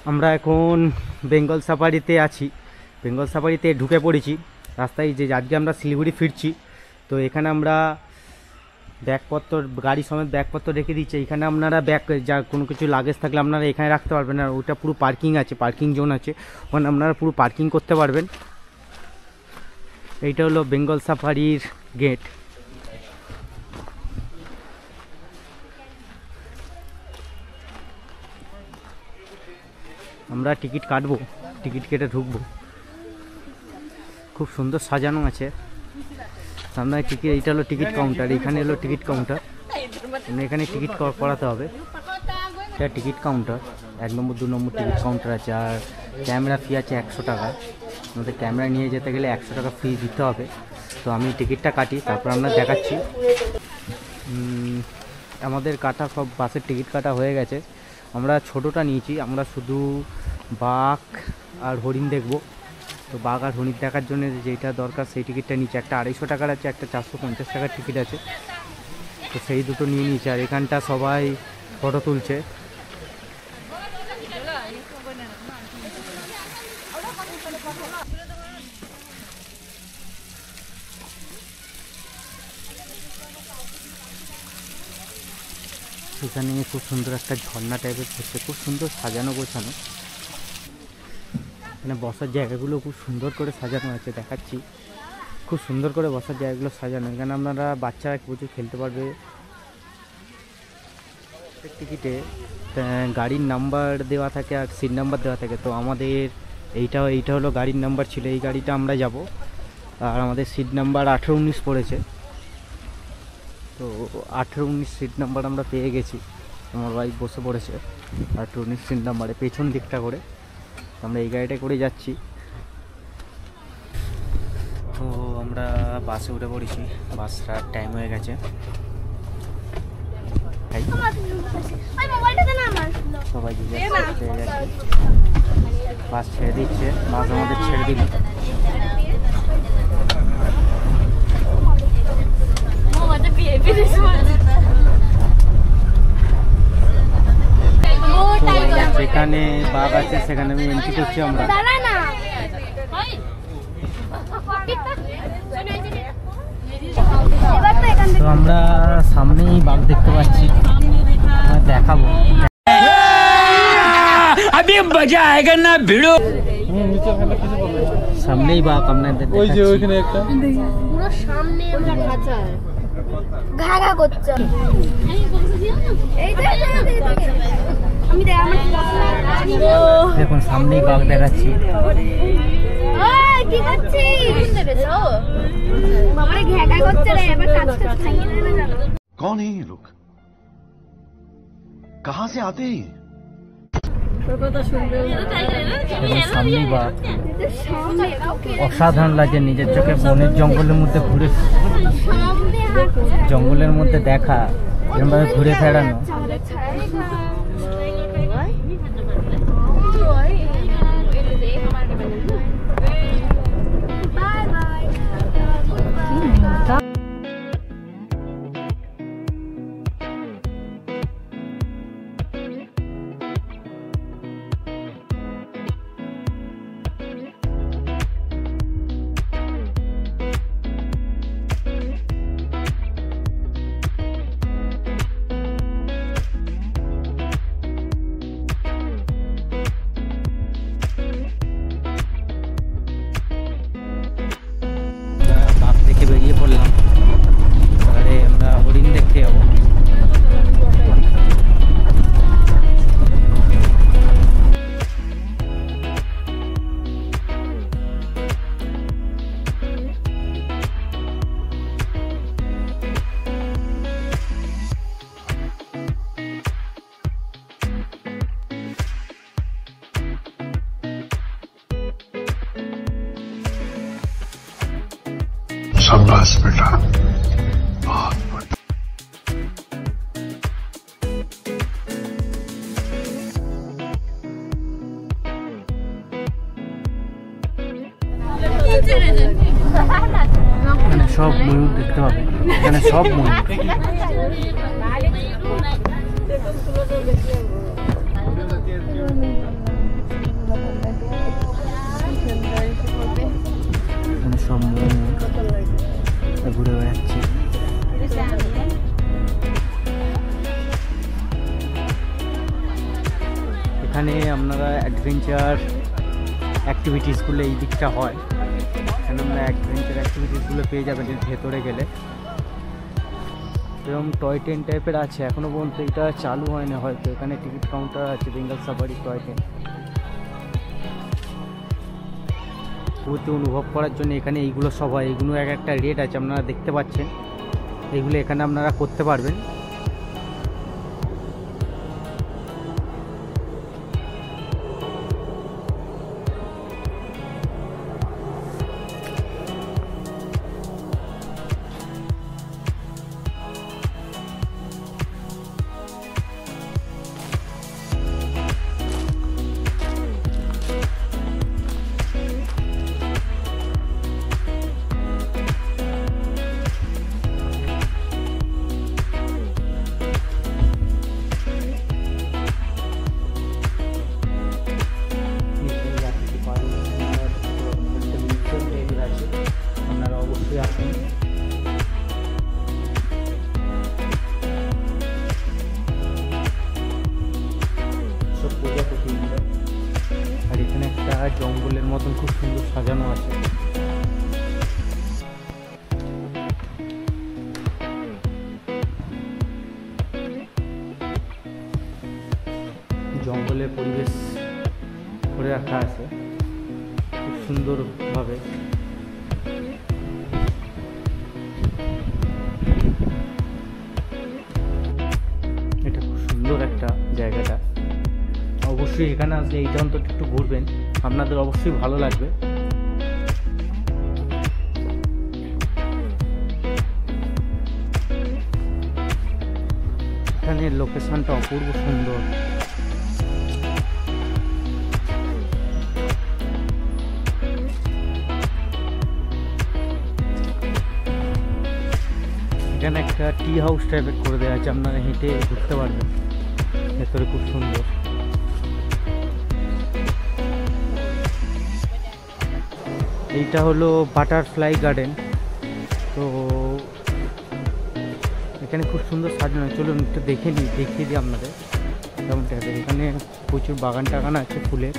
আমরা এখন বেঙ্গল সাফারিতে আছি। বেঙ্গল সাফারিতে ঢুকে পড়েছি রাস্তায়, যে আজকে আমরা শিলিগুড়ি ফিরছি। তো এখানে আমরা ব্যাগপত্র, গাড়ি সমেত ব্যাগপত্র রেখে দিচ্ছি। এখানে আপনারা ব্যাগ যা কোনো কিছু লাগেজ থাকলে আপনারা এখানে রাখতে পারবেন। আর ওটা পুরো পার্কিং আছে, পার্কিং জোন আছে, ওখানে আপনারা পুরো পার্কিং করতে পারবেন। এইটা হলো বেঙ্গল সাফারির গেট। আমরা টিকিট কাটবো, টিকিট কেটে ঢুকবো। খুব সুন্দর সাজানো আছে সামনে টিকিট। এইটা হলো টিকিট কাউন্টার, এখানে হলো টিকিট কাউন্টার। এখানে টিকিট করাতে হবে। এটা টিকিট কাউন্টার, 1 নম্বর 2 নম্বর টিকিট কাউন্টার আছে। আর ক্যামেরা ফি আছে 100 টাকা। আমাদের ক্যামেরা নিয়ে যেতে গেলে 100 টাকা ফি দিতে হবে। তো আমি টিকিটটা কাটি, তারপর আমরা দেখাচ্ছি। আমাদের কাটা সব বাসের টিকিট কাটা হয়ে গেছে। আমরা ছোটোটা নিয়েছি, আমরা শুধু বাঘ আর হরিণ দেখব। তো বাঘ আর হরিণ দেখার জন্য যেটা দরকার সেই টিকিটটা নিচে একটা 250 টাকার আছে, একটা 450 টাকার টিকিট আছে। তো সেই দুটো নিয়ে নিয়েছি। আর এখানটা সবাই ফটো তুলছে। এখানে খুব সুন্দর একটা ঝর্ণা টাইপের হচ্ছে, খুব সুন্দর সাজানো গোছানো। এখানে বসার জায়গাগুলো খুব সুন্দর করে সাজানো আছে, দেখাচ্ছি। খুব সুন্দর করে বসার জায়গাগুলো সাজানো। এখানে আপনারা বাচ্চারা প্রচুর খেলতে পারবে। টিকিটে গাড়ির নাম্বার দেওয়া থাকে আর সিট নাম্বার দেওয়া থাকে। তো আমাদের এইটা হলো গাড়ির নাম্বার ছিল, এই গাড়িটা আমরা যাব। আর আমাদের সিট নাম্বার 18-19 পড়েছে। তো 18-19 সিট নাম্বার আমরা পেয়ে গেছি। আমার বাইক বসে পড়েছে 18-19 সিট নাম্বারে, পেছন দিকটা করে। আমরা এই গাড়িটা করে যাচ্ছি। তো আমরা বাসে উঠে পড়েছি, বাসটার টাইম হয়ে গেছে। সবাই বাস ছেড়ে দিচ্ছে, বাস আমাদের ছেড়ে দিল। যেখানে বাঘ আছে সেখানে আমি এন্ট্রি করছি আমরা। তো আমরা সামনেই বাঘ দেখতে পাচ্ছি, দেখাবো। अभी मजा आएगा ना भिड़ो। সামনেই বাঘ আপনাদের, ওই যে ওইখানে একটা পুরো সামনে আমরা খাঁচা ঘা ঘা করছে। এই যে আমি দেখুন সামনেই বাঘ দেখাচ্ছি। কি করছিস বাবারে, ঘা ঘা করছে রে। এবার কাজটা খাইয়ে নেবে জানো। कौन है ये लोग, कहां से आते हैं? সামনেই বাঘ, অসাধারণ লাগে। নিজের চোখে বনের জঙ্গলের মধ্যে ঘুরে, জঙ্গলের মধ্যে দেখা, এরকমভাবে ঘুরে ফেরানো। বেরিয়ে পড়লাম, এবারে আমরা হরিণ দেখতে যাবো। शाबाश बेटा, बहुत बढ़िया। এখানে সব ময়ূর দেখতে পাবে, এখানে সব ময়ূর। এখানে আপনারা অ্যাডভেঞ্চার অ্যাক্টিভিটিসগুলো এই দিকটা হয়, এখানে আপনারা অ্যাডভেঞ্চার অ্যাক্টিভিটিসগুলো পেয়ে যাবেন এর ভেতরে গেলে। এরকম টয় ট্রেন টাইপের আছে, এখনও পর্যন্ত এটা চালু হয় না হয়তো। এখানে টিকিট কাউন্টার আছে, বেঙ্গল সাফারি টয় ট্রেন প্রতি অনুভব করার জন্য এখানে এইগুলো সব হয়। এইগুলো এক একটা রেট আছে, আপনারা দেখতে পাচ্ছেন, এইগুলো এখানে আপনারা করতে পারবেন। আপনারা অবশ্যই আসুন। সব প্রজাপতি, আর এখানে একটা জঙ্গলের মতন খুব সুন্দর সাজানো আছে। জঙ্গলের পরিবেশ করে রাখা আছে খুব সুন্দরভাবে। এটা খুব সুন্দর একটা জায়গাটা, অবশ্যই এখানে আসলে এইটা অন্তত একটু ঘুরবেন, আপনাদের অবশ্যই ভালো লাগবে। এখানে লোকেশনটা অপূর্ব সুন্দর। এখানে একটা টি হাউস টাইপের করে দেওয়া আছে, আপনারা হেঁটে ঘুরতে পারবেন, ভেতরে খুব সুন্দর। এইটা হলো বাটারফ্লাই গার্ডেন। তো এখানে খুব সুন্দর সাজানো, চলুন একটু দেখিয়ে দিই আপনাদের কেমন টাইপের। এখানে প্রচুর বাগান টাগান আছে ফুলের।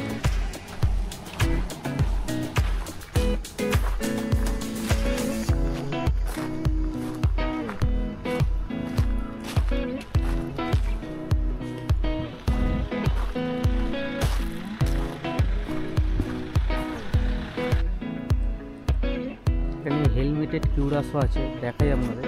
এখানে হেলমেটেড কিউরাসও আছে, দেখাই আপনাদের।